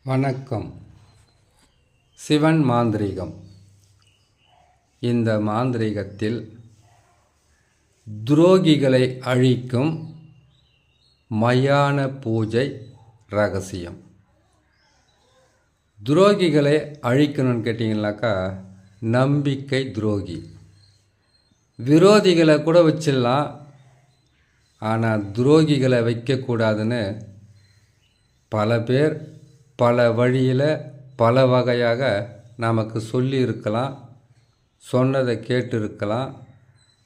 வணக்கம். சிவன் மாந்திரீகம். இந்த மாந்திரீகத்தில் துரோகிகளை அழிக்கும் மயான பூஜை ரகசியம். துரோகிகளை அழிக்கணும்னு கேட்டிங்கனாக்கா, நம்பிக்கை துரோகி, விரோதிகளை கூட வச்சிடலாம், ஆனால் துரோகிகளை வைக்கக்கூடாதுன்னு பல பேர் பல வழியில் பல வகையாக நமக்கு சொல்லி இருக்கலாம், சொன்னதை கேட்டு இருக்கலாம்.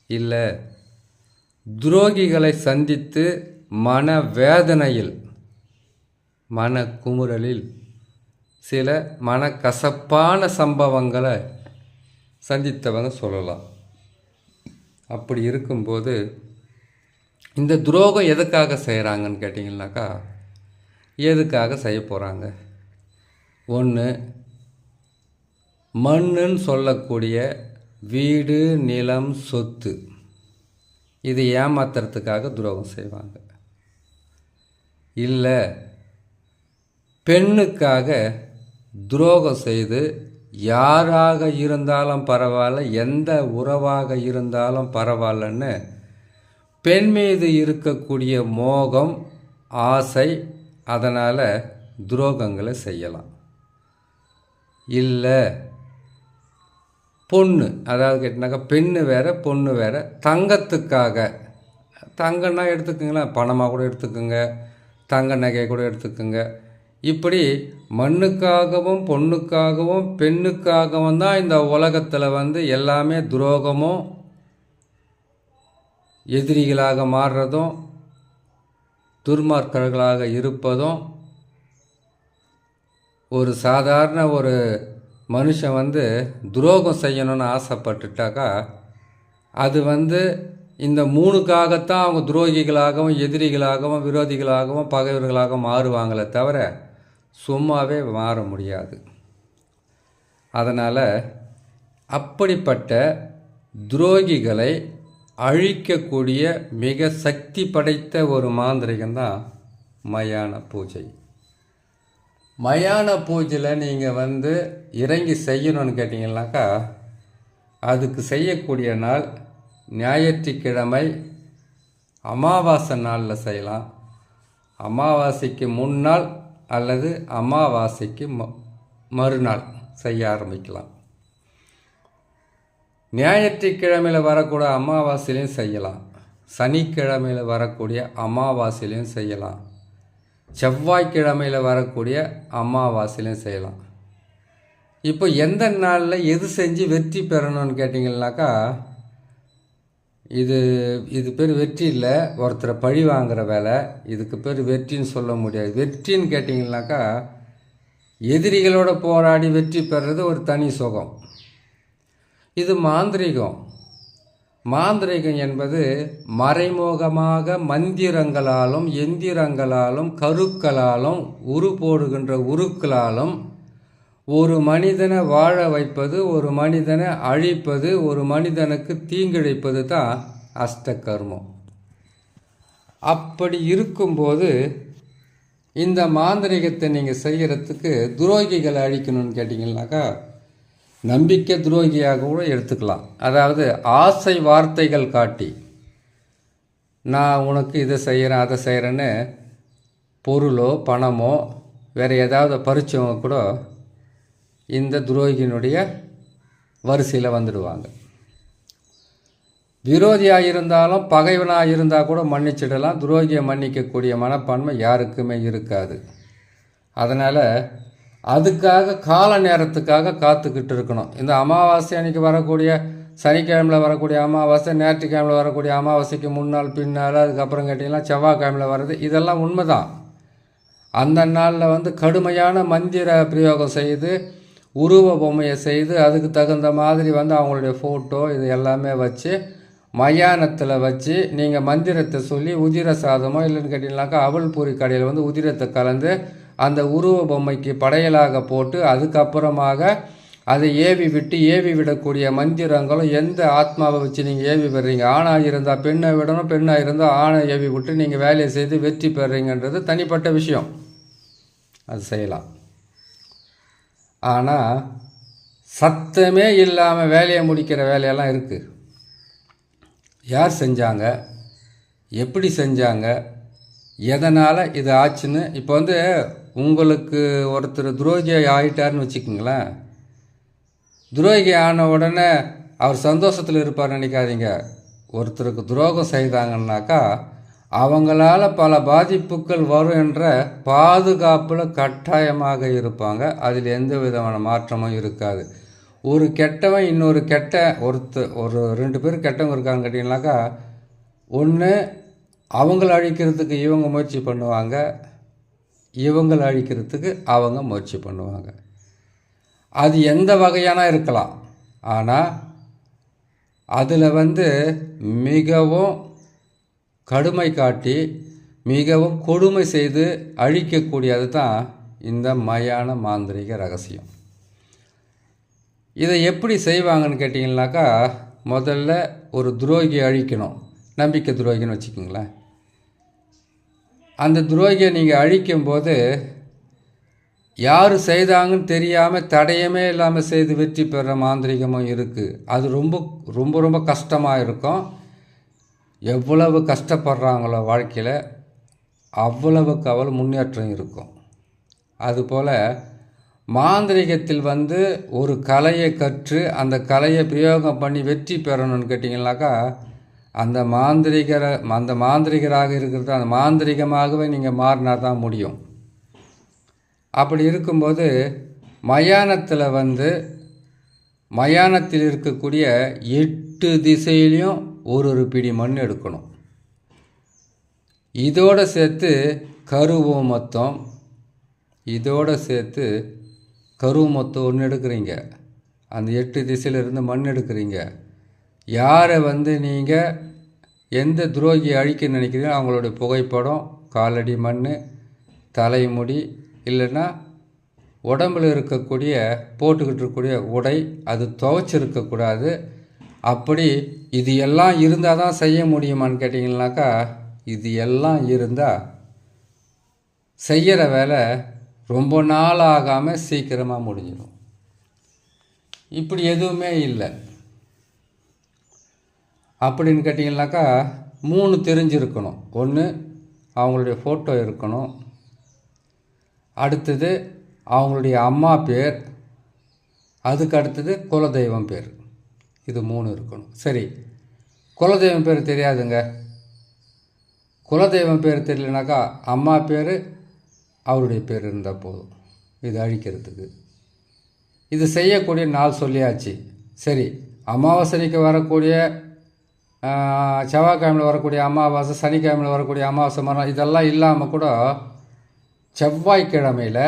இல்லை, துரோகிகளை சந்தித்து மன வேதனையில், மன குமுறலில் சில மனக்கசப்பான சம்பவங்களை சந்தித்தவங்க சொல்லலாம். அப்படி இருக்கும்போது இந்த துரோகம் எதுக்காக செய்கிறாங்கன்னு கேட்டிங்கனாக்கா, எதுக்காக செய்ய போகிறாங்க? ஒன்று, மண்ணுன்னு சொல்லக்கூடிய வீடு, நிலம், சொத்து, இது ஏமாத்துறதுக்காக துரோகம் செய்வாங்க. இல்லை, பெண்ணுக்காக துரோகம் செய்து யாராக இருந்தாலும் பரவாயில்ல, எந்த உறவாக இருந்தாலும் பரவாயில்லன்னு பெண் மீது இருக்கக்கூடிய மோகம், ஆசை, அதனால் துரோகங்களை செய்யலாம். இல்லை, பொண்ணு, அதாவது கேட்டினாக்கா பெண்ணு வேறு பொண்ணு வேறு, தங்கத்துக்காக, தங்கன்னா எடுத்துக்கோங்களேன், பணமாக கூட எடுத்துக்கோங்க, தங்க நகை கூட எடுத்துக்கோங்க. இப்படி மண்ணுக்காகவும் பொண்ணுக்காகவும் பெண்ணுக்காகவும் தான் இந்த உலகத்தில் எல்லாமே துரோகமும், எதிரிகளாக மாறுறதும், துர்மார்க்கர்களாக இருப்பதும். ஒரு சாதாரண ஒரு மனுஷன் துரோகம் செய்யணும்னு ஆசைப்பட்டுட்டாக்கா, அது இந்த மூணுக்காகத்தான் அவங்க துரோகிகளாகவும் எதிரிகளாகவும் விரோதிகளாகவும் பகைவர்களாகவும் மாறுவாங்களே தவிர சும்மாவே மாற முடியாது. அதனால் அப்படிப்பட்ட துரோகிகளை அழிக்கக்கூடிய மிக சக்தி படைத்த ஒரு மாந்திரிகம்தான் மயான பூஜை. மயான பூஜையில் நீங்கள் இறங்கி செய்யணும்னு கேட்டிங்கனாக்கா, அதுக்கு செய்யக்கூடிய நாள் ஞாயிற்றுக்கிழமை அமாவாசை நாளில் செய்யலாம், அமாவாசைக்கு முன்னாள் அல்லது அமாவாசைக்கு மறுநாள் செய்ய ஆரம்பிக்கலாம். ஞாயிற்றுக்கிழமையில் வரக்கூடிய அமாவாசையிலையும் செய்யலாம், சனிக்கிழமையில் வரக்கூடிய அமாவாசையிலையும் செய்யலாம், செவ்வாய்க்கிழமையில் வரக்கூடிய அமாவாசையிலையும் செய்யலாம். இப்போ எந்த நாளில் எது செஞ்சு வெற்றி பெறணும்னு கேட்டிங்கனாக்கா, இது பேர் வெற்றி இல்லை, ஒருத்தரை பழி வாங்குகிற வேலை. இதுக்கு பேர் வெற்றின்னு சொல்ல முடியாது. வெற்றின்னு கேட்டிங்கனாக்கா, எதிரிகளோட போராடி வெற்றி பெறுறது ஒரு தனி சுகம். இது மாந்திரீகம். மாந்திரீகம் என்பது மறைமுகமாக மந்திரங்களாலும் எந்திரங்களாலும் கருக்களாலும் போடுகின்ற உருக்களாலும் ஒரு மனிதனை வாழ வைப்பது, ஒரு மனிதனை அழிப்பது, ஒரு மனிதனுக்கு தீங்கிழைப்பது தான் அஷ்டகர்மம். அப்படி இருக்கும்போது இந்த மாந்திரீகத்தை நீங்கள் செய்கிறதுக்கு துரோகிகளை அழிக்கணும்னு கேட்டிங்கனாக்கா, நம்பிக்கை துரோகியாக கூட எடுத்துக்கலாம். அதாவது ஆசை வார்த்தைகள் காட்டி, நான் உனக்கு இதை செய்கிறேன் அதை செய்கிறேன்னு பொருளோ பணமோ வேறு ஏதாவது பறிச்சவங்க கூட இந்த துரோகியினுடைய வரிசையில் வந்துடுவாங்க. விரோதியாக இருந்தாலும் பகைவனாக இருந்தால் கூட மன்னிச்சிடலாம். துரோகியை மன்னிக்கக்கூடிய மனப்பான்மை யாருக்குமே இருக்காது. அதனால் அதுக்காக கால நேரத்துக்காக காத்துக்கிட்டு இருக்கணும். இந்த அமாவாசை அன்றைக்கி வரக்கூடிய, சனிக்கிழமையில் வரக்கூடிய அமாவாசை, ஞாயிற்றுக்கிழமையில் வரக்கூடிய அமாவாசைக்கு முன்னால் பின்னால், அதுக்கப்புறம் கேட்டிங்கன்னா செவ்வாய்க்கிழமையில் வர்றது, இதெல்லாம் உண்மைதான். அந்த நாளில் கடுமையான மந்திர பிரயோகம் செய்து, உருவ பொம்மையை செய்து, அதுக்கு தகுந்த மாதிரி அவங்களுடைய ஃபோட்டோ இது எல்லாமே வச்சு மயானத்தில் வச்சு நீங்கள் மந்திரத்தை சொல்லி உதிர சாதமோ இல்லைன்னு கேட்டிங்கனாக்கா அவல் பூரி கடையில் உதிரத்தை கலந்து அந்த உருவ பொம்மைக்கு படையலாக போட்டு, அதுக்கப்புறமாக அதை ஏவி விடக்கூடிய மந்திரங்களும் எந்த ஆத்மாவை வச்சு நீங்கள் ஏவி பெறுறீங்க. ஆணாக இருந்தால் பெண்ணை விடணும், பெண்ணாக இருந்தால் ஆணை ஏவி விட்டு நீங்கள் வேலையை செய்து வெற்றி பெறுறீங்கன்றது தனிப்பட்ட விஷயம். அது செய்யலாம். ஆனால் சத்தமே இல்லாமல் வேலையை முடிக்கிற வேலையெல்லாம் இருக்குது. யார் செஞ்சாங்க, எப்படி செஞ்சாங்க, எதனால் இது ஆச்சுன்னு இப்போ உங்களுக்கு ஒருத்தர் துரோகி ஆகிட்டார்னு வச்சுக்கோங்களேன். துரோகி ஆன உடனே அவர் சந்தோஷத்தில் இருப்பார் நினைக்காதீங்க. ஒருத்தருக்கு துரோகம் செய்தாங்கன்னாக்கா அவங்களால பல பாதிப்புகள் வரும் என்ற பாதுகாப்பில் கட்டாயமாக இருப்பாங்க. அதில் எந்த விதமான மாற்றமும் இருக்காது. ஒரு கெட்டவன் இன்னொரு ஒரு 2 பேர் கெட்டவங்க இருக்காங்க கேட்டிங்கனாக்கா, ஒன்று அவங்கள அழிக்கிறதுக்கு இவங்க முயற்சி பண்ணுவாங்க, இவங்களை அழிக்கிறதுக்கு அவங்க முயற்சி பண்ணுவாங்க. அது எந்த வகையான இருக்கலாம். ஆனால் அதில் மிகவும் கடுமை காட்டி மிகவும் கொடுமை செய்து அழிக்கக்கூடியது தான் இந்த மயான மாந்திரிக ரகசியம். இதை எப்படி செய்வாங்கன்னு கேட்டிங்கனாக்கா, முதல்ல ஒரு துரோகியை அழிக்கணும். நம்பிக்கை துரோகின்னு வச்சுக்கோங்களேன். அந்த துரோகியை நீங்கள் அழிக்கும்போது யார் செய்தாங்கன்னு தெரியாமல் தடையமே இல்லாமல் செய்து வெற்றி பெற மாந்திரிகமும் இருக்குது. அது ரொம்ப ரொம்ப ரொம்ப கஷ்டமாக இருக்கும். எவ்வளவு கஷ்டப்படுறாங்களோ வாழ்க்கையில் அவ்வளவுக்கு அவ்வளவு முன்னேற்றம் இருக்கும். அதுபோல் மாந்திரிகத்தில் ஒரு கலையை கற்று அந்த கலையை பிரயோகம் பண்ணி வெற்றி பெறணும்னு கேட்டிங்கனாக்கா, அந்த மாந்திரிகராக இருக்கிறது அந்த மாந்திரிகமாகவே நீங்கள் மாறினா தான் முடியும். அப்படி இருக்கும்போது மயானத்தில் இருக்கக்கூடிய 8 திசையிலையும் ஒரு பிடி மண் எடுக்கணும். இதோடு சேர்த்து கருவூமத்தம் ஒன்று எடுக்கிறீங்க. அந்த 8 திசையிலிருந்து மண் எடுக்கிறீங்க. யாரை நீங்கள் எந்த துரோகியை அழிக்க நினைக்கிறீங்களோ அவங்களுடைய புகைப்படம், காலடி மண், தலைமுடி, இல்லைன்னா உடம்பில் இருக்கக்கூடிய போட்டுக்கிட்டு இருக்கக்கூடிய உடை அது துவைச்சிருக்கக்கூடாது. அப்படி இது எல்லாம் இருந்தால் தான் செய்ய முடியுமான்னு கேட்டிங்கனாக்கா, இது எல்லாம் இருந்தால் செய்கிற வேலை ரொம்ப நாள் ஆகாமல் சீக்கிரமாக முடிஞ்சிடும். இப்படி எதுவுமே இல்லை. அப்படின்னு கேட்டிங்கனாக்கா 3 தெரிஞ்சிருக்கணும். ஒன்று அவங்களுடைய ஃபோட்டோ இருக்கணும். அடுத்தது அவங்களுடைய அம்மா பேர். அதுக்கு அடுத்தது குலதெய்வம் பேர். இது 3 இருக்கணும். சரி, குலதெய்வம் பேர் தெரியாதுங்க. குலதெய்வம் பேர் தெரியலனாக்கா அம்மா பேர், அவருடைய பேர் இருந்தால் போதும் இது அழிக்கிறதுக்கு. இது செய்யக்கூடிய நாள் சொல்லியாச்சு. சரி, அமாவாசைக்கு வரக்கூடிய செவ்வாய்க்கிழமையில் வரக்கூடிய அமாவாசை, சனிக்கிழமையில் வரக்கூடிய அமாவாசை மரம் இதெல்லாம் இல்லாமல் கூட செவ்வாய்க்கிழமையில்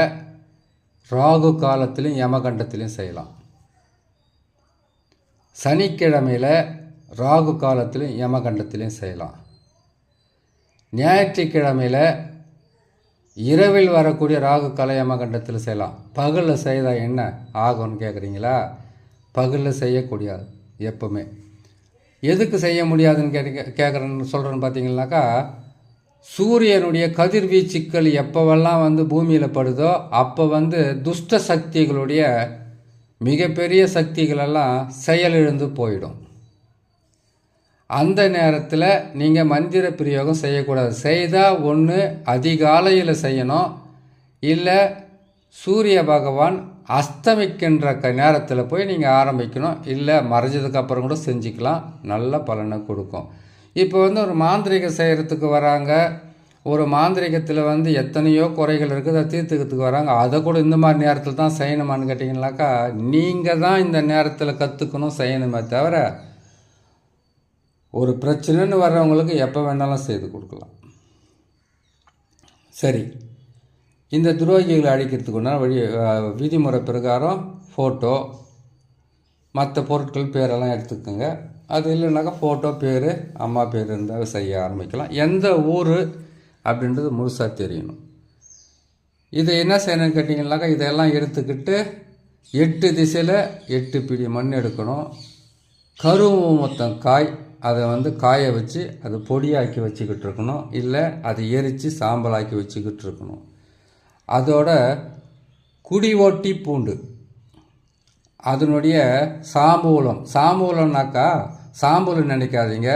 ராகு காலத்திலையும் யமகண்டத்திலையும் செய்யலாம். சனிக்கிழமையில் ராகு காலத்திலையும் யமகண்டத்திலையும் செய்யலாம். ஞாயிற்றுக்கிழமையில் இரவில் வரக்கூடிய ராகு கால யமகண்டத்தில் செய்யலாம். பகலில் செய்தால் என்ன ஆகும்னு கேட்குறீங்களா? பகலில் செய்யக்கூடியது எப்பவுமே. எதுக்கு செய்ய முடியாதுன்னு கேட்குறேன்னு சொல்கிறேன்னு பார்த்தீங்கன்னாக்கா, சூரியனுடைய கதிர்வீச்சுக்கள் எப்போவெல்லாம் பூமியில் படுதோ அப்போ துஷ்ட சக்திகளுடைய மிகப்பெரிய சக்திகளெல்லாம் செயலிழந்து போயிடும். அந்த நேரத்தில் நீங்கள் மந்திர பிரயோகம் செய்யக்கூடாது. செய்தால் ஒன்று அதிகாலையில் செய்யணும், இல்லை சூரிய பகவான் அஸ்தமிக்கின்ற நேரத்தில் போய் நீங்கள் ஆரம்பிக்கணும், இல்லை மறைஞ்சதுக்கப்புறம் கூட செஞ்சுக்கலாம். நல்ல பலனை கொடுக்கும். இப்போ ஒரு மாந்திரிகம் செய்கிறதுக்கு வராங்க. ஒரு மாந்திரிகத்தில் எத்தனையோ குறைகள் இருக்குது, அதை தீர்த்துக்கிறதுக்கு வராங்க. அதை கூட இந்த மாதிரி நேரத்தில் தான் செய்யணுமான்னு கேட்டிங்கனாக்கா, நீங்கள் தான் இந்த நேரத்தில் கற்றுக்கணும், செய்யணுமே தவிர ஒரு பிரச்சனைன்னு வர்றவங்களுக்கு எப்போ வேணாலும் செய்து கொடுக்கலாம். சரி, இந்த துரோகிகளை அழிக்கிறதுக்குன்னா விதிமுறை பிரகாரம் ஃபோட்டோ, மற்ற பொருட்கள் பேரெல்லாம் எடுத்துக்கோங்க. அது இல்லைனாக்கா ஃபோட்டோ, பேர், அம்மா பேர் இருந்தால் செய்ய ஆரம்பிக்கலாம். எந்த ஊர் அப்படின்றது முழுசாக தெரியணும். இதை என்ன செய்யணும்னு கேட்டிங்கனாக்கா, இதெல்லாம் எடுத்துக்கிட்டு 8 திசையில் 8 பிடி மண் எடுக்கணும். கருவூமத்தம் காய், அதை காய வச்சு அது பொடியாக்கி வச்சுக்கிட்டு இருக்கணும், இல்லை அதை எரித்து சாம்பலாக்கி வச்சுக்கிட்டு இருக்கணும். அதோட குடி ஓட்டி பூண்டு, அதனுடைய சாம்பூலம்னாக்கா சாம்பூலம் நினைக்காதீங்க,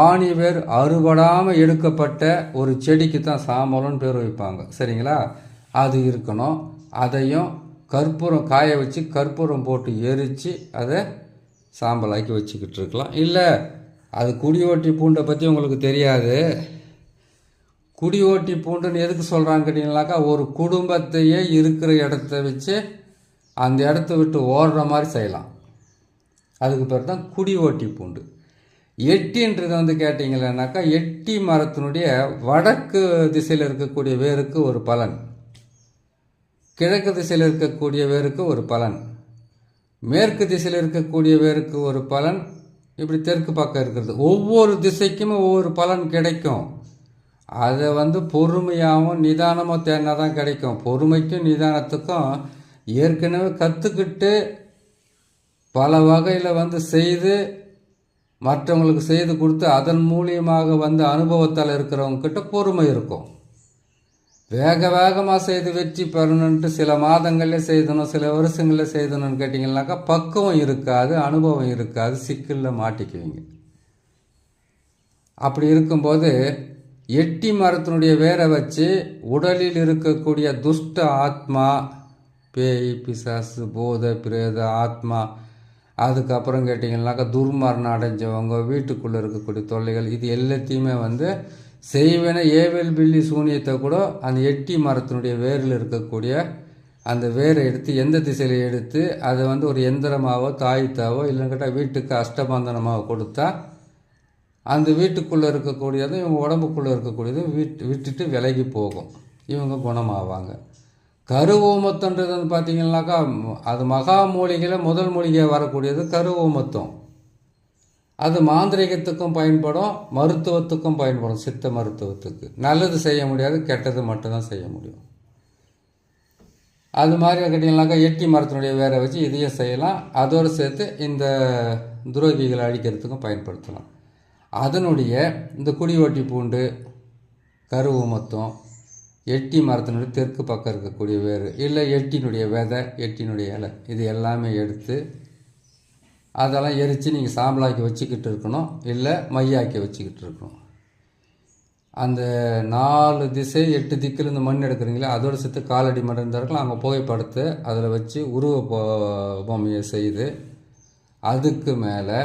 ஆணிவேர் அறுபடாமல் எடுக்கப்பட்ட ஒரு செடிக்கு தான் சாம்பலம்னு பேர் வைப்பாங்க. சரிங்களா? அது இருக்கணும். அதையும் கற்பூரம் காய வச்சு கற்பூரம் போட்டு எரித்து அதை சாம்பலாக்கி வச்சுக்கிட்டு இருக்கலாம். இல்லை அது குடி ஓட்டி பூண்டை பற்றி உங்களுக்கு தெரியாது. குடி ஓட்டி பூண்டுன்னு எதுக்கு சொல்கிறான்னு கேட்டிங்கனாக்கா, ஒரு குடும்பத்தையே இருக்கிற இடத்த வச்சு அந்த இடத்த விட்டு ஓடுற மாதிரி செய்யலாம். அதுக்கு பேர் தான் குடி ஓட்டி பூண்டு. எட்டின்றது வந்து கேட்டிங்களேனாக்கா, எட்டி மரத்தினுடைய வடக்கு திசையில் இருக்கக்கூடிய வேருக்கு ஒரு பலன், கிழக்கு திசையில் இருக்கக்கூடிய வேருக்கு ஒரு பலன், மேற்கு திசையில் இருக்கக்கூடிய வேருக்கு ஒரு பலன், இப்படி தெற்கு பக்கம் இருக்கிறது. ஒவ்வொரு திசைக்குமே ஒவ்வொரு பலன் கிடைக்கும். அதை வந்து பொறுமையாகவும் நிதானமாக தேடினா தான் கிடைக்கும். பொறுமைக்கும் நிதானத்துக்கும் ஏற்கனவே கற்றுக்கிட்டு பல வகையில் வந்து செய்து மற்றவங்களுக்கு செய்து கொடுத்து அதன் மூலியமாக வந்து அனுபவத்தால் இருக்கிறவங்கக்கிட்ட பொறுமை இருக்கும். வேகமாக செய்து வெற்றி பெறணுன்ட்டு சில மாதங்களில் செய்தணும், சில வருஷங்களில் செய்தணும்னு கேட்டிங்கன்னாக்கா பக்குவம் இருக்காது, அனுபவம் இருக்காது, சிக்கலில் மாட்டிக்குவீங்க. அப்படி இருக்கும்போது எட்டி மரத்தினுடைய வேரை வச்சு உடலில் இருக்கக்கூடிய துஷ்ட ஆத்மா, பேய் பிசாசு போதை பிரேத ஆத்மா, அதுக்கப்புறம் கேட்டிங்கன்னாக்கா துர்மரணம் அடைஞ்சவங்க, வீட்டுக்குள்ளே இருக்கக்கூடிய தொல்லைகள், இது எல்லாத்தையுமே வந்து செய்வன ஏவல் பில்லி சூனியத்தை கூட அந்த எட்டி மரத்தினுடைய வேரில் இருக்கக்கூடிய அந்த வேரை எடுத்து எந்த திசையில் எடுத்து அதை வந்து ஒரு எந்திரமாவோ தாய்த்தாவோ இல்லைன்னு கேட்டால் வீட்டுக்கு அஷ்டபந்தனமாவோ கொடுத்தா அந்த வீட்டுக்குள்ளே இருக்கக்கூடியதும் இவங்க உடம்புக்குள்ளே இருக்கக்கூடியதும் விட்டுட்டு விலகி போகும், இவங்க குணமாவாங்க. கருவூமத்தன்றது வந்து பார்த்திங்கனாக்கா அது மகா மூலிகையில் முதல் மூலிகை வரக்கூடியது கருவூமத்தம். அது மாந்திரிகத்துக்கும் பயன்படும், மருத்துவத்துக்கும் பயன்படும். சித்த மருத்துவத்துக்கு நல்லது செய்ய முடியாது, கெட்டது மட்டும்தான் செய்ய முடியும். அது மாதிரி கேட்டிங்கனாக்கா எட்டி மரத்தினுடைய வேரை வச்சு இதையும் செய்யலாம். அதோடு சேர்த்து இந்த துரோகிகளை அழிக்கிறதுக்கும் பயன்படுத்தலாம். அதனுடைய இந்த குடி ஓட்டி பூண்டு, கருவூமத்தம், எட்டி மரத்தினுடைய தெற்கு பக்கம் இருக்கக்கூடிய வேறு, இல்லை எட்டினுடைய விதை, எட்டினுடைய இலை, இது எல்லாமே எடுத்து அதெல்லாம் எரித்து நீங்கள் சாம்பலாக்கி வச்சுக்கிட்டு இருக்கணும், இல்லை மையாக்கி வச்சுக்கிட்டு இருக்கணும். அந்த 4 திசை 8 திக்கில் இந்த மண் எடுக்கிறீங்களா, அதோடு சேர்த்து காலடி மண் இருந்தால் இருக்கலாம், அங்கே புகைப்படத்தை அதில் வச்சு உருவ பொம்மையை செய்து அதுக்கு மேலே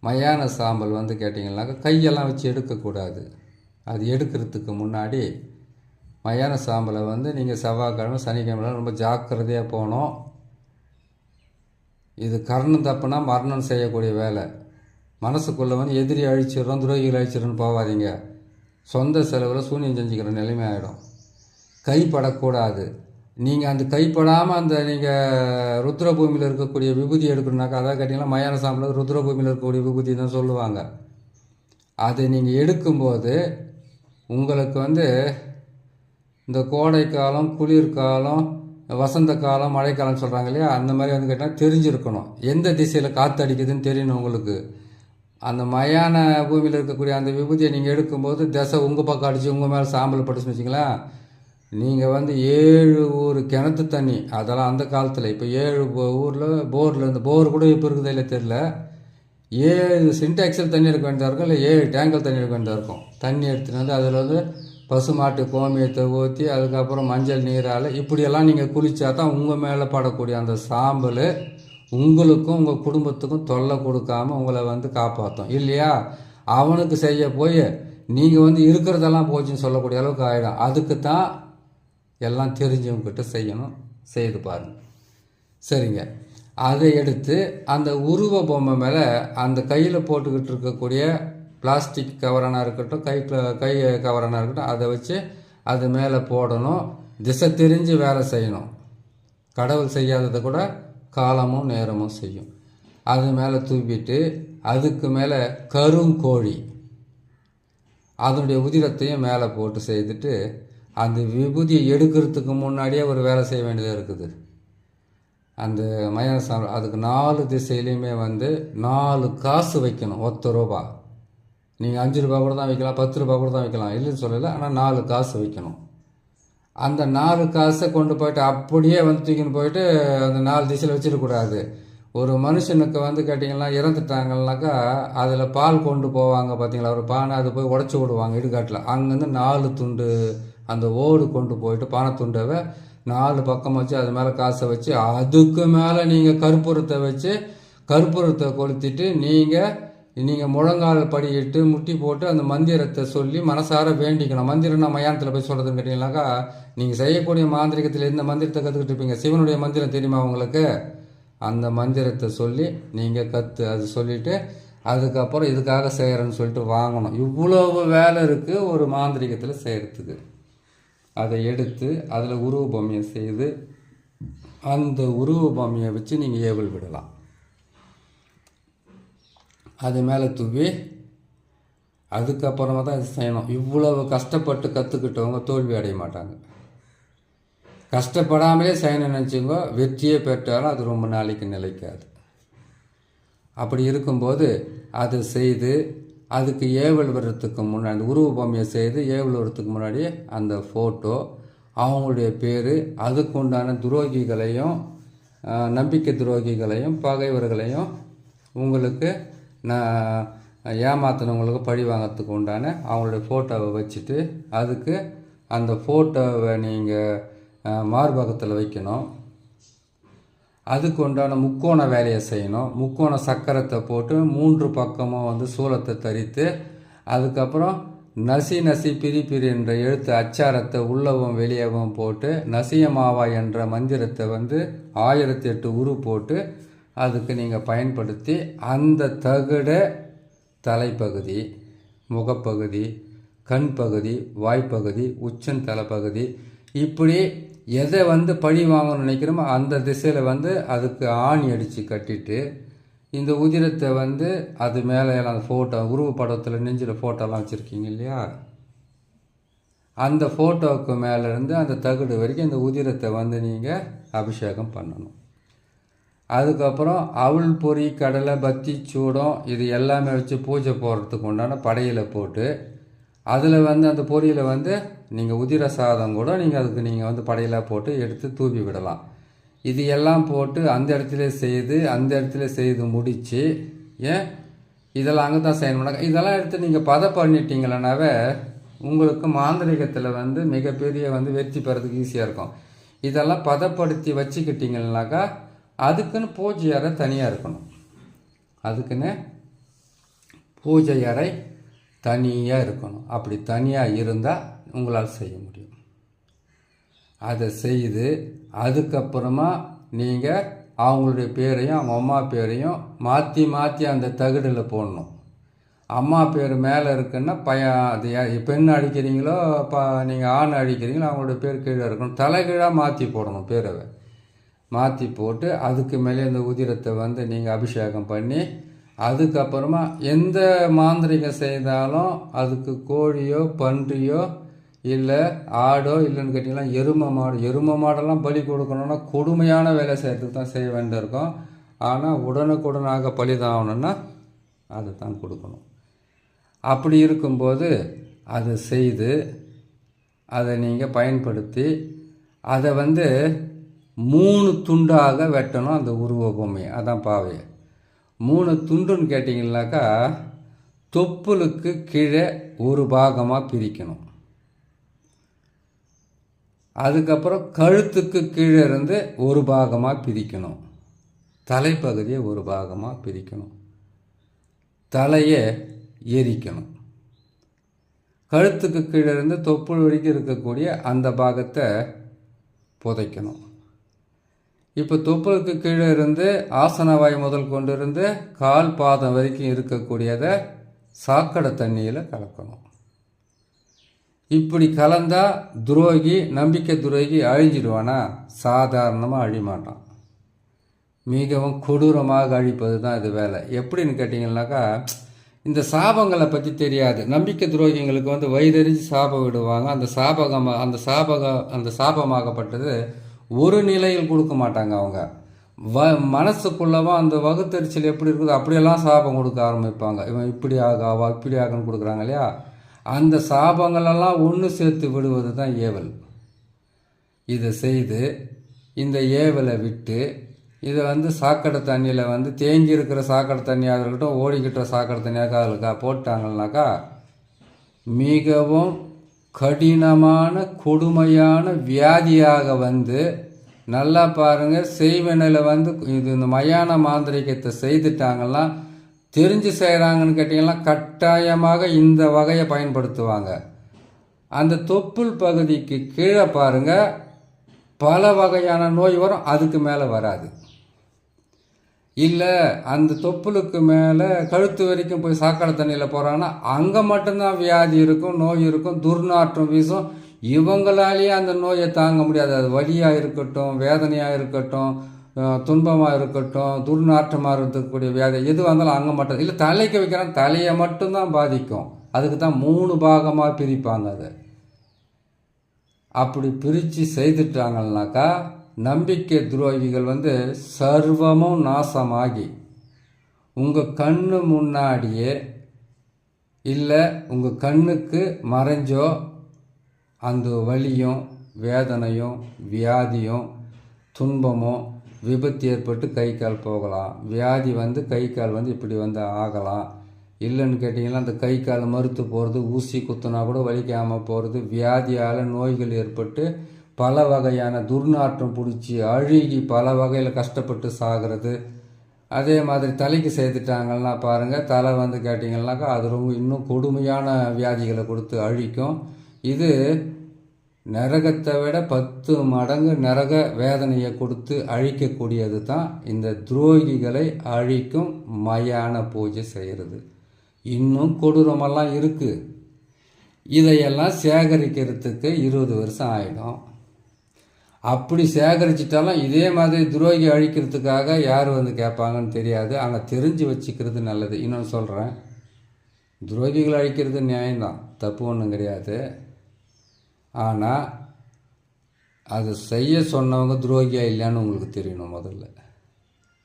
மயான சாம்பல் வந்து கேட்டிங்கன்னாக்கா கையெல்லாம் வச்சு எடுக்கக்கூடாது. அது எடுக்கிறதுக்கு முன்னாடி மயான சாம்பலை வந்து நீங்கள் செவ்வாய்க்கிழமை சனிக்கிழமை ரொம்ப ஜாக்கிரதையாக போகணும். இது கரணம் தப்புனா மரணம் செய்யக்கூடிய வேலை. மனசுக்குள்ளே வந்து எதிரி அழிச்சிடுறோம், துரோகிகள் அழிச்சிடுறோன்னு போகாதீங்க. சொந்த செலவில் சூனியம் செஞ்சுக்கிற நிலைமை ஆகிடும். கைப்படக்கூடாது. நீங்கள் அந்த கைப்படாமல் அந்த நீங்கள் ருத்ரபூமியில் இருக்கக்கூடிய விபூதி எடுக்கணுனாக்கா, அதாவது கேட்டிங்கன்னா மயான சாம்பல் ருத்ரபூமியில் இருக்கக்கூடிய விபூதி தான் சொல்லுவாங்க. அதை நீங்கள் எடுக்கும்போது உங்களுக்கு வந்து இந்த கோடைக்காலம், குளிர்காலம், வசந்த காலம், மழைக்காலம் சொல்கிறாங்க இல்லையா, அந்த மாதிரி வந்து கேட்டால் தெரிஞ்சிருக்கணும். எந்த திசையில் காற்று அடிக்குதுன்னு தெரியணும் உங்களுக்கு. அந்த மயான பூமியில் இருக்கக்கூடிய அந்த விபூதியை நீங்கள் எடுக்கும்போது திசை உங்கள் பக்கம் அடித்து உங்கள் மேலே சாம்பல் பட்டுச்சுன்னு வச்சிங்களேன், நீங்கள் வந்து 7 ஊர் கிணத்து தண்ணி, அதெல்லாம் அந்த காலத்தில், இப்போ 7 ஊரில் போரில், இந்த போர் கூட இப்போ இருக்குதா இல்லை தெரில, 7 சின்டாக்ஸில் தண்ணி எடுக்க வேண்டியதாக இருக்கும், இல்லை 7 டேங்கல் தண்ணி எடுக்க வேண்டியதாக இருக்கும். தண்ணி எடுத்துகிட்டு வந்து அதில் வந்து பசுமாட்டு கோமியத்தை ஊற்றி அதுக்கப்புறம் மஞ்சள் நீரால் இப்படியெல்லாம் நீங்கள் குளித்தா தான் உங்கள் மேலே படக்கூடிய அந்த சாம்பல் உங்களுக்கும் உங்கள் குடும்பத்துக்கும் தொல்லை கொடுக்காமல் உங்களை வந்து காப்பாற்றும். இல்லையா, அவனுக்கு செய்ய போய் நீங்கள் வந்து இருக்கிறதெல்லாம் போச்சுன்னு சொல்லக்கூடிய அளவுக்கு ஆகிடும். அதுக்கு தான் எல்லாம் தெரிஞ்சவங்ககிட்ட செய்யணும், செய்து பாருங்கள். சரிங்க, அதை எடுத்து அந்த உருவ பொம்மை மேலே அந்த கையில் போட்டுக்கிட்டு இருக்கக்கூடிய பிளாஸ்டிக் கவரானா இருக்கட்டும், கை கவரானா இருக்கட்டும், அதை வச்சு அது மேலே போடணும். திசை தெரிஞ்சு வேலை செய்யணும். கடவுள் செய்யாததை கூட காலமும் நேரமும் செய்யும். அது மேலே தூக்கிட்டு அதுக்கு மேலே கருங்கோழி அதனுடைய உதிரத்தையும் மேலே போட்டு செய்துட்டு அந்த விபூதியை எடுக்கிறதுக்கு முன்னாடியே ஒரு வேலை செய்ய வேண்டியதாக இருக்குது. அந்த மயான சாம்பல் அதுக்கு 4 திசையிலையுமே வந்து 4 காசு வைக்கணும். 1 ரூபா. நீங்கள் 5 ரூபா கூட தான் வைக்கலாம், 10 ரூபா கூட தான் வைக்கலாம், இல்லைன்னு சொல்லலை. ஆனால் 4 காசு வைக்கணும். அந்த 4 காசை கொண்டு போயிட்டு அப்படியே வந்து தூக்கின்னு போயிட்டு அந்த 4 திசையில் வச்சிடக்கூடாது. ஒரு மனுஷனுக்கு வந்து கேட்டிங்கன்னா இறந்துட்டாங்கன்னாக்கா அதில் பால் கொண்டு போவாங்க பார்த்தீங்களா, ஒரு பானை, அது போய் உடச்சி விடுவாங்க இடுகாட்டில். அங்கேருந்து 4 துண்டு அந்த ஓடு கொண்டு போயிட்டு பானை துண்டவை 4 பக்கம் வச்சு அது மேலே காசை வச்சு அதுக்கு மேலே நீங்கள் கற்பூரத்தை வச்சு கற்பூரத்தை கொளுத்திட்டு நீங்கள் முழங்கால் படியிட்டு முட்டி போட்டு அந்த மந்திரத்தை சொல்லி மனசார வேண்டிக்கணும். மந்திரம்னா மயானத்தில் போய் சொல்கிறதுன்னு கேட்டிங்கனாக்கா, நீங்கள் செய்யக்கூடிய மாந்திரிகத்தில் எந்த மந்திரத்தை கற்றுக்கிட்டு இருப்பீங்க? சிவனுடைய மந்திரம் தெரியுமா உங்களுக்கு? அந்த மந்திரத்தை சொல்லி நீங்கள் அது சொல்லிவிட்டு அதுக்கப்புறம் இதுக்காக செய்கிறேன்னு சொல்லிட்டு வாங்கணும். இவ்வளவு வேலை இருக்குது ஒரு மாந்திரிகத்தில் செய்கிறதுக்கு. அதை எடுத்து அதில் உருவ பொம்மையை செய்து அந்த உருவ பொம்மையை வச்சு நீங்கள் ஏவல் விடலாம். அது மேலே தூவி அதுக்கப்புறமா தான் இது செய்யணும். இவ்வளவு கஷ்டப்பட்டு கற்றுக்கிட்டவங்க தோல்வி அடைய மாட்டாங்க. கஷ்டப்படாமலே செய்யணும்னு நினச்சிங்க, வெற்றியே பெற்றாலும் அது ரொம்ப நாளைக்கு நிலைக்காது. அப்படி இருக்கும்போது அது செய்து அதுக்கு ஏவல் வர்றதுக்கு முன்னாடி உருவ பொம்மையை செய்து ஏவல் வர்றதுக்கு முன்னாடி அந்த ஃபோட்டோ, அவங்களுடைய பேர், அதுக்கு உண்டான துரோகிகளையும் நம்பிக்கை துரோகிகளையும் பகைவர்களையும் உங்களுக்கு ஏமாத்தினவங்களுக்கு பழி வாங்கிறதுக்கு உண்டான அவங்களுடைய ஃபோட்டோவை வச்சுட்டு அதுக்கு அந்த ஃபோட்டோவை நீங்கள் மார்பகத்தில் வைக்கணும். அதுக்கு உண்டான முக்கோண வேலையை செய்யணும். முக்கோண சக்கரத்தை போட்டு 3 பக்கமும் வந்து சூலத்தை தரித்து அதுக்கப்புறம் நசி பிரி என்ற எழுத்து அச்சாரத்தை உள்ளவும் வெளியவும் போட்டு நசியமாவா என்ற மந்திரத்தை வந்து 1008 உரு போட்டு அதுக்கு நீங்கள் பயன்படுத்தி அந்த தகுடை தலைப்பகுதி, முகப்பகுதி, கண் பகுதி, வாய்ப்பகுதி, உச்சன் தலைப்பகுதி, இப்படி எதை வந்து பழி வாங்கணும்னு நினைக்கிறோமோ அந்த திசையில் வந்து அதுக்கு ஆணி அடித்து கட்டிட்டு இந்த உதிரத்தை வந்து அது மேலே எல்லாம் ஃபோட்டோ உருவப்படத்தில் நெஞ்சில் ஃபோட்டோலாம் வச்சுருக்கீங்க இல்லையா, அந்த ஃபோட்டோவுக்கு மேலேருந்து அந்த தகுடு வரைக்கும் இந்த உதிரத்தை வந்து நீங்கள் அபிஷேகம் பண்ணணும். அதுக்கப்புறம் அவல் பொறி, கடலை, பத்தி, சூடம் இது எல்லாமே வச்சு பூஜை போடுறதுக்கு உண்டான படையில் போட்டு அதில் வந்து அந்த பொரியில் வந்து நீங்கள் உதிர சாதம் கூட அதுக்கு நீங்கள் வந்து படையலாக போட்டு எடுத்து தூவி விடலாம். இது எல்லாம் போட்டு அந்த இடத்துல செய்து முடித்து இதெல்லாம் அங்கே தான் செய்யணும்னா இதெல்லாம் எடுத்து நீங்கள் பதம் பண்ணிட்டீங்களனாவே உங்களுக்கு மாந்திரிகத்தில் வந்து மிகப்பெரிய வந்து வெற்றி பெறதுக்கு ஈஸியாக இருக்கும். இதெல்லாம் பதப்படுத்தி வச்சுக்கிட்டீங்கன்னாக்கா அதுக்குன்னு பூஜை அறை தனியாக இருக்கணும். அதுக்குன்னு பூஜை அறை தனியாக இருக்கணும். அப்படி தனியாக இருந்தால் உங்களால் செய்ய முடியும். அதை செய்து அதுக்கப்புறமா நீங்கள் அவங்களுடைய பேரையும் அவங்க அம்மா பேரையும் மாற்றி அந்த தகுடில் போடணும். அம்மா பேர் மேலே இருக்குன்னா அது பெண் அடிக்கிறீங்களோ நீங்கள் ஆண் அடிக்கிறீங்களோ அவங்களுடைய பேர் கீழே இருக்கணும். தலைகீழாக மாற்றி போடணும். பேரை மாற்றி போட்டு அதுக்கு மேலே இந்த உதிரத்தை வந்து நீங்கள் அபிஷேகம் பண்ணி அதுக்கப்புறமா எந்த மாந்திரிகம் செய்தாலும் அதுக்கு கோழியோ பன்றியோ இல்லை ஆடோ இல்லைன்னு கேட்டிங்கன்னா எருமை மாடெல்லாம் பலி கொடுக்கணுன்னா கொடுமையான வேலை செய்கிறதுக்கு தான் செய்ய வேண்டியிருக்கும். ஆனால் உடனுக்குடனாக பலிதாகணுன்னா அதை தான் கொடுக்கணும். அப்படி இருக்கும்போது அதை செய்து அதை நீங்கள் பயன்படுத்தி அதை வந்து 3 துண்டாக வெட்டணும். அந்த உருவ பொம்மையை அதான் பாவையை 3 துண்டுன்னு கேட்டிங்கனாக்கா தொப்புளுக்கு கீழே ஒரு பாகமாக பிரிக்கணும். அதுக்கப்புறம் கழுத்துக்கு கீழே இருந்து ஒரு பாகமாக பிரிக்கணும். தலைப்பகுதியை ஒரு பாகமாக பிரிக்கணும். தலையை எரிக்கணும். கழுத்துக்கு கீழே இருந்து தொப்புள் வரைக்கும் இருக்கக்கூடிய அந்த பாகத்தை புதைக்கணும். இப்போ தொப்புளுக்கு கீழே இருந்து ஆசனவாய் முதல் கொண்டு இருந்து கால் பாதம் வரைக்கும் இருக்கக்கூடியதை சாக்கடை தண்ணியில் கலக்கணும். இப்படி கலந்தால் துரோகி, நம்பிக்கை துரோகி அழிஞ்சிடுவானா? சாதாரணமாக அழிமாட்டான். மிகவும் கொடூரமாக அழிப்பது தான் இது வேலை. எப்படின்னு கேட்டிங்கன்னாக்கா இந்த சாபங்களை பற்றி தெரியாது. நம்பிக்கை துரோகிங்களுக்கு வந்து வயிறறிஞ்சு சாபம் விடுவாங்க. அந்த சாபமாகப்பட்டது ஒரு நிலையில் கொடுக்க மாட்டாங்க. அவங்க மனசுக்குள்ளவா அந்த வகுத்தறிச்சல் எப்படி இருக்குதோ அப்படியெல்லாம் சாபம் கொடுக்க ஆரம்பிப்பாங்க. இவன் இப்படி ஆகாவா இப்படி ஆகன்னு கொடுக்குறாங்க இல்லையா, அந்த சாபங்களெல்லாம் ஒன்று சேர்த்து விடுவது தான் ஏவல். இதை செய்து இந்த ஏவலை விட்டு இதை சாக்கடை தண்ணியில் தேங்கி இருக்கிற சாக்கடை தண்ணியாக இருக்கட்டும், ஓடிக்கிட்ட சாக்கடை தண்ணியாக அதில் போட்டாங்கன்னாக்கா மிகவும் கடினமான கொடுமையான வியாதியாக நல்லா பாருங்கள். செய்வனையில் இது இந்த மயான மாந்திரிகத்தை செய்துட்டாங்கன்னா தெரிஞ்சு செய்கிறாங்கன்னு கேட்டிங்கன்னா கட்டாயமாக இந்த வகையை பயன்படுத்துவாங்க. அந்த தொப்புள் பகுதிக்கு கீழே பாருங்கள் பல வகையான நோய் வரும், அதுக்கு மேலே வராது. இல்லை அந்த தொப்புளுக்கு மேலே கழுத்து வரைக்கும் போய் சாக்கடை தண்ணியில் போகிறாங்கன்னா அங்கே மட்டும்தான் வியாதி இருக்கும், நோய் இருக்கும், துர்நாற்றம் வீசும். இவங்களாலேயே அந்த நோயை தாங்க முடியாது. அது வலியாக இருக்கட்டும், வேதனையாக இருக்கட்டும், துன்பமாக இருக்கட்டும், துர்நாற்றமாக இருக்கக்கூடிய வியாதி எது வந்தாலும் அங்கே மட்டும் இல்லை. தலைக்கு வைக்கிறான், தலையை மட்டும்தான் பாதிக்கும். அதுக்கு தான் 3 பாகமாக பிரிப்பாங்க. அதை அப்படி பிரித்து செய்துட்டாங்கன்னாக்கா நம்பிக்கை துரோகிகள் சர்வமும் நாசமாகி உங்கள் கண்ணு முன்னாடியே இல்லை உங்கள் கண்ணுக்கு மறைஞ்சோ அந்த வலியும் வேதனையும் வியாதியும் துன்பமும் விபத்து ஏற்பட்டு கை கால் போகலாம். வியாதி கை கால் இப்படி ஆகலாம். இல்லைன்னு கேட்டிங்கன்னா அந்த கை கால் மறுத்து போகிறது, ஊசி குத்துனா கூட வலிக்காமல் போகிறது, வியாதியால் நோய்கள் ஏற்பட்டு பல வகையான துர்நாற்றம் பிடிச்சி அழுகி பல வகையில் கஷ்டப்பட்டு சாகிறது. அதே மாதிரி தலைக்கு செய்துட்டாங்கன்னா பாருங்கள், தலை கேட்டிங்கன்னாக்கா அது ரொம்ப இன்னும் கொடுமையான வியாதிகளை கொடுத்து அழிக்கும். இது நரகத்தை விட 10 மடங்கு நரக வேதனையை கொடுத்து அழிக்கக்கூடியது தான் இந்த துரோகிகளை அழிக்கும் மயான பூஜை செய்கிறது. இன்னும் கொடூரமெல்லாம் இருக்குது. இதையெல்லாம் சேகரிக்கிறதுக்கு 20 வருஷம் ஆகிடும். அப்படி சேகரிச்சிட்டாலும் இதே மாதிரி துரோகி அழிக்கிறதுக்காக யார் கேட்பாங்கன்னு தெரியாது. ஆனால் தெரிஞ்சு வச்சுக்கிறது நல்லது. இன்னொன்று சொல்கிறேன், துரோகிகள் அழிக்கிறது நியாயம்தான், தப்பு ஒன்றும் கிடையாது. ஆனால் அது செய்ய சொன்னவங்க துரோகியா இல்லையான்னு உங்களுக்கு தெரியணும். முதல்ல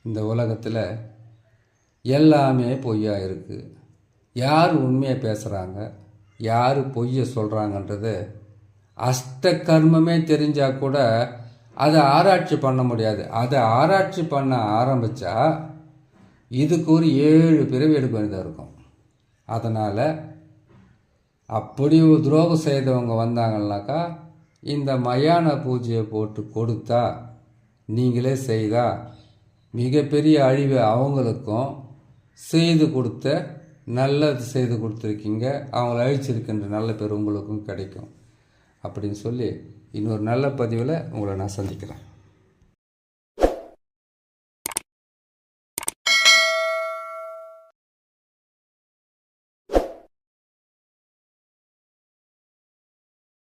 இந்த உலகத்தில் எல்லாமே பொய்யா இருக்குது. யார் உண்மையை பேசுகிறாங்க, யார் பொய்யை சொல்கிறாங்கன்றது அஷ்ட கர்மமே தெரிஞ்சால் கூட அதை ஆராய்ச்சி பண்ண முடியாது. அதை ஆராய்ச்சி பண்ண ஆரம்பித்தா இதுக்கு ஒரு 7 பிறவி எடுக்க வேண்டியதாக இருக்கும். அதனால் அப்படி துரோகம் செய்தவங்க வந்தாங்கன்னாக்கா இந்த மயான பூஜையை போட்டு கொடுத்தா, நீங்களே செய்தா மிகப்பெரிய அழிவை அவங்களுக்கும் செய்து கொடுத்த நல்லது செய்து கொடுத்துருக்கீங்க, அவங்கள அழிச்சிருக்கின்ற நல்ல பேர் உங்களுக்கும் கிடைக்கும் அப்படின்னு சொல்லி இன்னொரு நல்ல பதிவில் உங்களை நான் சந்திக்கிறேன்.